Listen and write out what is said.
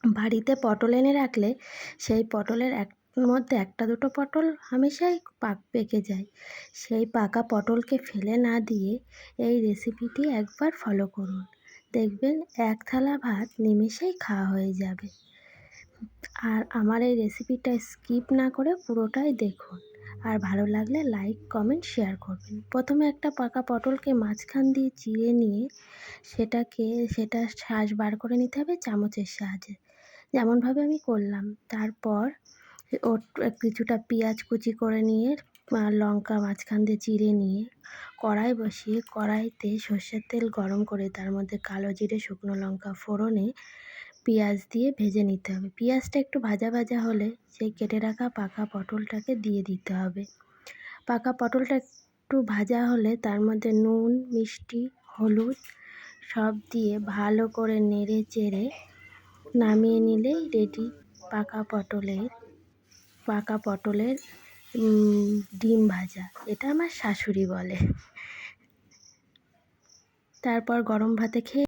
বাড়িতে পটল এনে রাখলে সেই পটলের মধ্যে একটা দুটো পটল হামেশাই পেকে যায়। সেই পাকা পটলকে ফেলে না দিয়ে এই রেসিপিটি একবার ফলো করুন, দেখবেন এক থালা ভাত নিমেষেই খাওয়া হয়ে যাবে। আর আমার এই রেসিপিটা স্কিপ না করে পুরোটাই দেখুন, আর ভালো লাগলে লাইক কমেন্ট শেয়ার করবেন। প্রথমে একটা পাকা পটলকে মাঝখান দিয়ে চিড়ে নিয়ে সেটা শাঁস বার করে নিতে হবে চামচের সাহায্যে, যেমনভাবে আমি করলাম। তারপর ওর কিছুটা পেঁয়াজ কুচি করে নিয়ে লঙ্কা মাঝখান দিয়ে চিড়ে নিয়ে কড়াই বসিয়ে কড়াইতে সর্ষের তেল গরম করে তার মধ্যে কালো জিরে শুকনো লঙ্কা ফোড়নে পেঁয়াজ দিয়ে ভেজে নিতে হবে। পেঁয়াজটা একটু ভাজা ভাজা হলে সেই কেটে রাখা পাকা পটলটাকে দিয়ে দিতে হবে। পাকা পটলটা একটু ভাজা হলে তার মধ্যে নুন মিষ্টি হলুদ সব দিয়ে ভালো করে নেড়ে চেড়ে নামিয়ে নিলেই রেডি পাকা পটলের ডিম ভাজা। এটা আমার শাশুড়ি বলে। তারপর গরম ভাতে খেয়ে